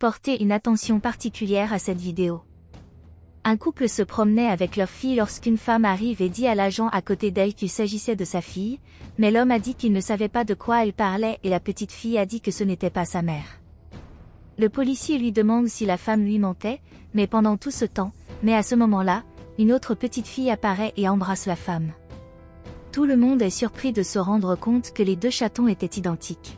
porter une attention particulière à cette vidéo. Un couple se promenait avec leur fille lorsqu'une femme arrive et dit à l'agent à côté d'elle qu'il s'agissait de sa fille, mais l'homme a dit qu'il ne savait pas de quoi elle parlait et la petite fille a dit que ce n'était pas sa mère. Le policier lui demande si la femme lui mentait, mais pendant tout ce temps, mais à ce moment-là, une autre petite fille apparaît et embrasse la femme. Tout le monde est surpris de se rendre compte que les deux chatons étaient identiques.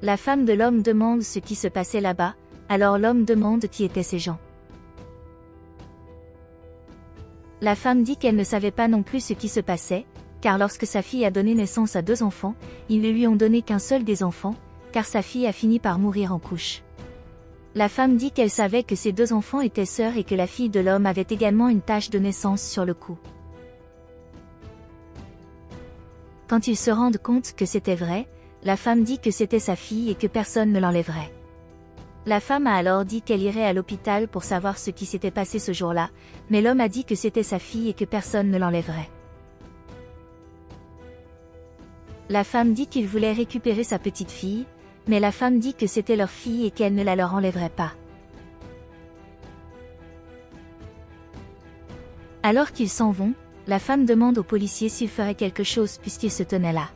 La femme de l'homme demande ce qui se passait là-bas, alors l'homme demande qui étaient ces gens. La femme dit qu'elle ne savait pas non plus ce qui se passait, car lorsque sa fille a donné naissance à 2 enfants, ils ne lui ont donné qu'un seul des enfants, car sa fille a fini par mourir en couche. La femme dit qu'elle savait que ces 2 enfants étaient sœurs et que la fille de l'homme avait également une tache de naissance sur le cou. Quand ils se rendent compte que c'était vrai, la femme dit que c'était sa fille et que personne ne l'enlèverait. La femme a alors dit qu'elle irait à l'hôpital pour savoir ce qui s'était passé ce jour-là, mais l'homme a dit que c'était sa fille et que personne ne l'enlèverait. La femme dit qu'il voulait récupérer sa petite fille, mais la femme dit que c'était leur fille et qu'elle ne la leur enlèverait pas. Alors qu'ils s'en vont, la femme demande au policier s'il ferait quelque chose puisqu'il se tenait là.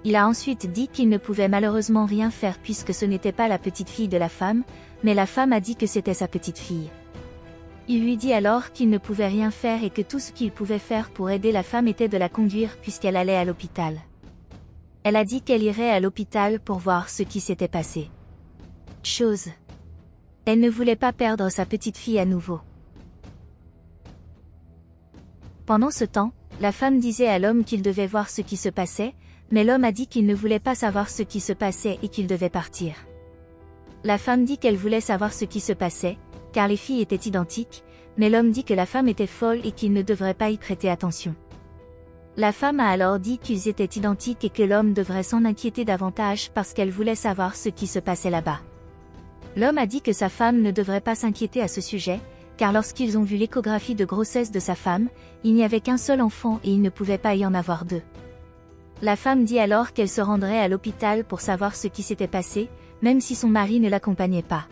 Il a ensuite dit qu'il ne pouvait malheureusement rien faire puisque ce n'était pas la petite fille de la femme, mais la femme a dit que c'était sa petite fille. Il lui dit alors qu'il ne pouvait rien faire et que tout ce qu'il pouvait faire pour aider la femme était de la conduire puisqu'elle allait à l'hôpital. Elle a dit qu'elle irait à l'hôpital pour voir ce qui s'était passé. Elle ne voulait pas perdre sa petite fille à nouveau. Pendant ce temps, la femme disait à l'homme qu'il devait voir ce qui se passait, mais l'homme a dit qu'il ne voulait pas savoir ce qui se passait et qu'il devait partir. La femme dit qu'elle voulait savoir ce qui se passait, car les filles étaient identiques, mais l'homme dit que la femme était folle et qu'il ne devrait pas y prêter attention. La femme a alors dit qu'ils étaient identiques et que l'homme devrait s'en inquiéter davantage parce qu'elle voulait savoir ce qui se passait là-bas. L'homme a dit que sa femme ne devrait pas s'inquiéter à ce sujet, car lorsqu'ils ont vu l'échographie de grossesse de sa femme, il n'y avait qu'un seul enfant et il ne pouvait pas y en avoir 2. La femme dit alors qu'elle se rendrait à l'hôpital pour savoir ce qui s'était passé, même si son mari ne l'accompagnait pas.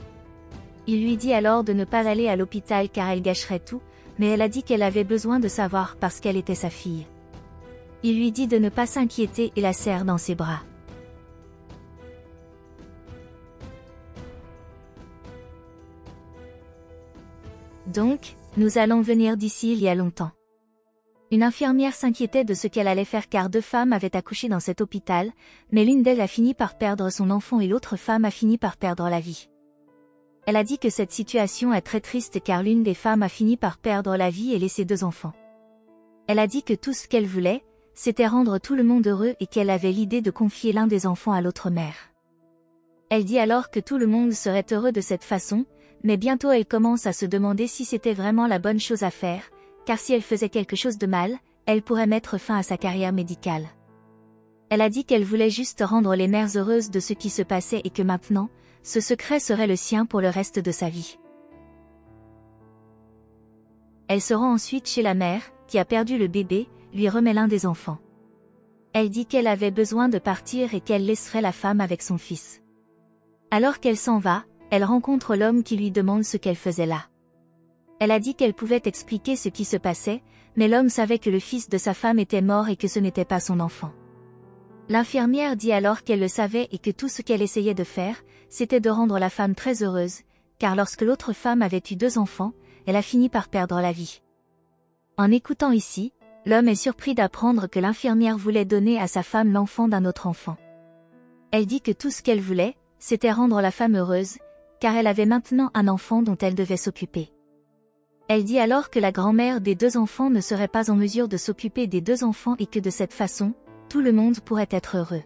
Il lui dit alors de ne pas aller à l'hôpital car elle gâcherait tout, mais elle a dit qu'elle avait besoin de savoir parce qu'elle était sa fille. Il lui dit de ne pas s'inquiéter et la serre dans ses bras. Donc, nous allons venir d'ici il y a longtemps. Une infirmière s'inquiétait de ce qu'elle allait faire car 2 femmes avaient accouché dans cet hôpital, mais l'une d'elles a fini par perdre son enfant et l'autre femme a fini par perdre la vie. Elle a dit que cette situation est très triste car l'une des femmes a fini par perdre la vie et laisser 2 enfants. Elle a dit que tout ce qu'elle voulait, c'était rendre tout le monde heureux et qu'elle avait l'idée de confier l'un des enfants à l'autre mère. Elle dit alors que tout le monde serait heureux de cette façon, mais bientôt elle commence à se demander si c'était vraiment la bonne chose à faire, car si elle faisait quelque chose de mal, elle pourrait mettre fin à sa carrière médicale. Elle a dit qu'elle voulait juste rendre les mères heureuses de ce qui se passait et que maintenant, ce secret serait le sien pour le reste de sa vie. Elle se rend ensuite chez la mère, qui a perdu le bébé, lui remet l'un des enfants. Elle dit qu'elle avait besoin de partir et qu'elle laisserait la femme avec son fils. Alors qu'elle s'en va, elle rencontre l'homme qui lui demande ce qu'elle faisait là. Elle a dit qu'elle pouvait expliquer ce qui se passait, mais l'homme savait que le fils de sa femme était mort et que ce n'était pas son enfant. L'infirmière dit alors qu'elle le savait et que tout ce qu'elle essayait de faire, c'était de rendre la femme très heureuse, car lorsque l'autre femme avait eu 2 enfants, elle a fini par perdre la vie. En écoutant ici, l'homme est surpris d'apprendre que l'infirmière voulait donner à sa femme l'enfant d'un autre enfant. Elle dit que tout ce qu'elle voulait, c'était rendre la femme heureuse, car elle avait maintenant un enfant dont elle devait s'occuper. Elle dit alors que la grand-mère des 2 enfants ne serait pas en mesure de s'occuper des 2 enfants et que de cette façon, tout le monde pourrait être heureux.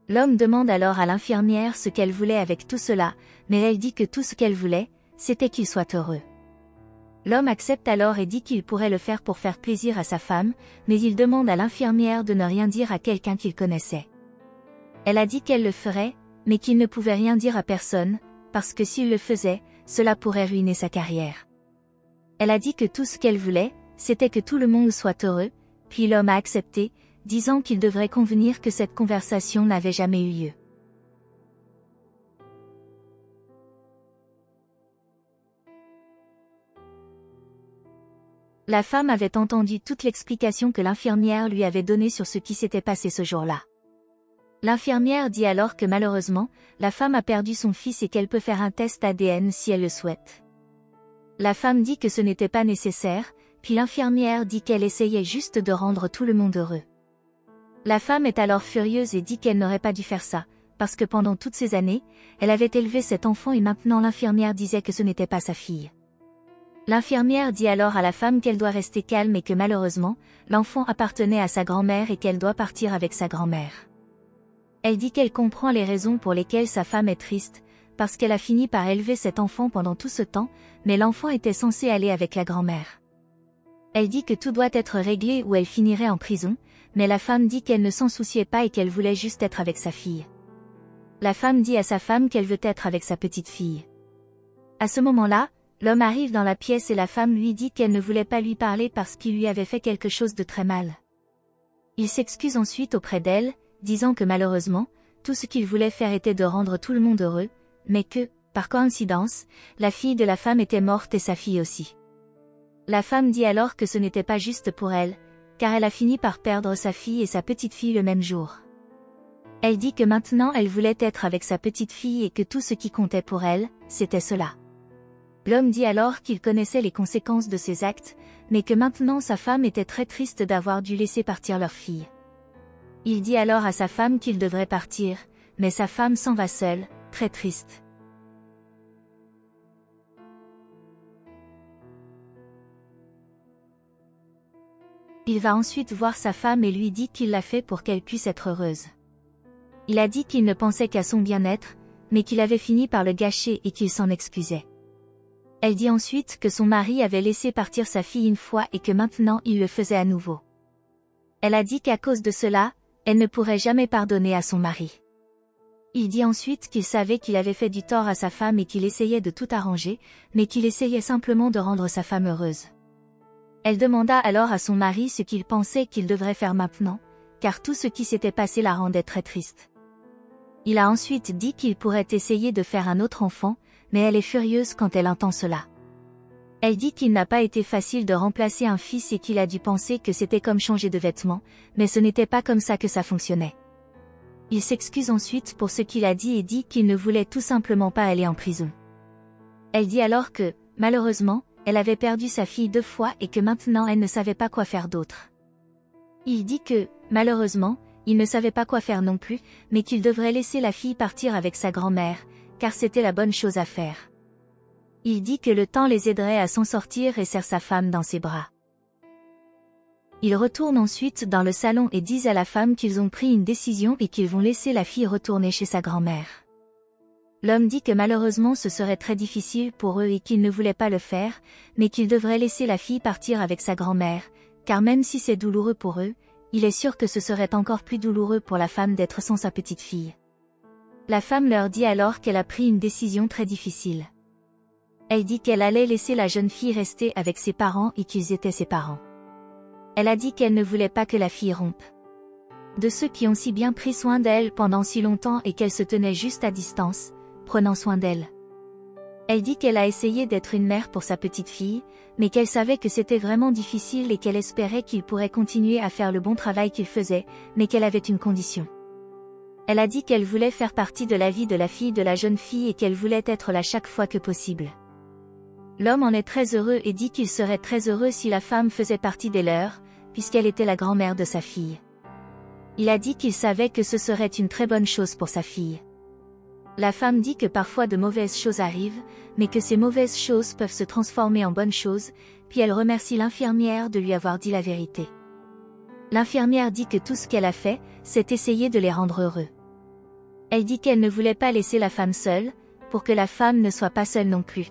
L'homme demande alors à l'infirmière ce qu'elle voulait avec tout cela, mais elle dit que tout ce qu'elle voulait, c'était qu'il soit heureux. L'homme accepte alors et dit qu'il pourrait le faire pour faire plaisir à sa femme, mais il demande à l'infirmière de ne rien dire à quelqu'un qu'il connaissait. Elle a dit qu'elle le ferait, mais qu'il ne pouvait rien dire à personne, parce que s'il le faisait, cela pourrait ruiner sa carrière. Elle a dit que tout ce qu'elle voulait, c'était que tout le monde soit heureux, puis l'homme a accepté, disant qu'il devrait convenir que cette conversation n'avait jamais eu lieu. La femme avait entendu toute l'explication que l'infirmière lui avait donnée sur ce qui s'était passé ce jour-là. L'infirmière dit alors que malheureusement, la femme a perdu son fils et qu'elle peut faire un test ADN si elle le souhaite. La femme dit que ce n'était pas nécessaire, puis l'infirmière dit qu'elle essayait juste de rendre tout le monde heureux. La femme est alors furieuse et dit qu'elle n'aurait pas dû faire ça, parce que pendant toutes ces années, elle avait élevé cet enfant et maintenant l'infirmière disait que ce n'était pas sa fille. L'infirmière dit alors à la femme qu'elle doit rester calme et que malheureusement, l'enfant appartenait à sa grand-mère et qu'elle doit partir avec sa grand-mère. Elle dit qu'elle comprend les raisons pour lesquelles sa femme est triste, parce qu'elle a fini par élever cet enfant pendant tout ce temps, mais l'enfant était censé aller avec la grand-mère. Elle dit que tout doit être réglé ou elle finirait en prison, mais la femme dit qu'elle ne s'en souciait pas et qu'elle voulait juste être avec sa fille. La femme dit à sa femme qu'elle veut être avec sa petite fille. À ce moment-là, l'homme arrive dans la pièce et la femme lui dit qu'elle ne voulait pas lui parler parce qu'il lui avait fait quelque chose de très mal. Il s'excuse ensuite auprès d'elle, disant que malheureusement, tout ce qu'il voulait faire était de rendre tout le monde heureux, mais que, par coïncidence, la fille de la femme était morte et sa fille aussi. La femme dit alors que ce n'était pas juste pour elle, car elle a fini par perdre sa fille et sa petite fille le même jour. Elle dit que maintenant elle voulait être avec sa petite fille et que tout ce qui comptait pour elle, c'était cela. L'homme dit alors qu'il connaissait les conséquences de ses actes, mais que maintenant sa femme était très triste d'avoir dû laisser partir leur fille. Il dit alors à sa femme qu'il devrait partir, mais sa femme s'en va seule, très triste. Il va ensuite voir sa femme et lui dit qu'il l'a fait pour qu'elle puisse être heureuse. Il a dit qu'il ne pensait qu'à son bien-être, mais qu'il avait fini par le gâcher et qu'il s'en excusait. Elle dit ensuite que son mari avait laissé partir sa fille une fois et que maintenant il le faisait à nouveau. Elle a dit qu'à cause de cela, elle ne pourrait jamais pardonner à son mari. Il dit ensuite qu'il savait qu'il avait fait du tort à sa femme et qu'il essayait de tout arranger, mais qu'il essayait simplement de rendre sa femme heureuse. Elle demanda alors à son mari ce qu'il pensait qu'il devrait faire maintenant, car tout ce qui s'était passé la rendait très triste. Il a ensuite dit qu'il pourrait essayer de faire un autre enfant, mais elle est furieuse quand elle entend cela. Elle dit qu'il n'a pas été facile de remplacer un fils et qu'il a dû penser que c'était comme changer de vêtements, mais ce n'était pas comme ça que ça fonctionnait. Il s'excuse ensuite pour ce qu'il a dit et dit qu'il ne voulait tout simplement pas aller en prison. Elle dit alors que, malheureusement, elle avait perdu sa fille 2 fois et que maintenant elle ne savait pas quoi faire d'autre. Il dit que, malheureusement, il ne savait pas quoi faire non plus, mais qu'il devrait laisser la fille partir avec sa grand-mère, car c'était la bonne chose à faire. Il dit que le temps les aiderait à s'en sortir et serre sa femme dans ses bras. Ils retournent ensuite dans le salon et disent à la femme qu'ils ont pris une décision et qu'ils vont laisser la fille retourner chez sa grand-mère. L'homme dit que malheureusement ce serait très difficile pour eux et qu'il ne voulait pas le faire, mais qu'ils devraient laisser la fille partir avec sa grand-mère, car même si c'est douloureux pour eux, il est sûr que ce serait encore plus douloureux pour la femme d'être sans sa petite fille. La femme leur dit alors qu'elle a pris une décision très difficile. Elle dit qu'elle allait laisser la jeune fille rester avec ses parents et qu'ils étaient ses parents. Elle a dit qu'elle ne voulait pas que la fille rompe. De ceux qui ont si bien pris soin d'elle pendant si longtemps et qu'elle se tenait juste à distance, prenant soin d'elle. Elle dit qu'elle a essayé d'être une mère pour sa petite fille, mais qu'elle savait que c'était vraiment difficile et qu'elle espérait qu'il pourrait continuer à faire le bon travail qu'il faisait, mais qu'elle avait une condition. Elle a dit qu'elle voulait faire partie de la vie de la fille de la jeune fille et qu'elle voulait être là chaque fois que possible. L'homme en est très heureux et dit qu'il serait très heureux si la femme faisait partie des leurs, puisqu'elle était la grand-mère de sa fille. Il a dit qu'il savait que ce serait une très bonne chose pour sa fille. La femme dit que parfois de mauvaises choses arrivent, mais que ces mauvaises choses peuvent se transformer en bonnes choses, puis elle remercie l'infirmière de lui avoir dit la vérité. L'infirmière dit que tout ce qu'elle a fait, c'est essayer de les rendre heureux. Elle dit qu'elle ne voulait pas laisser la femme seule, pour que la femme ne soit pas seule non plus.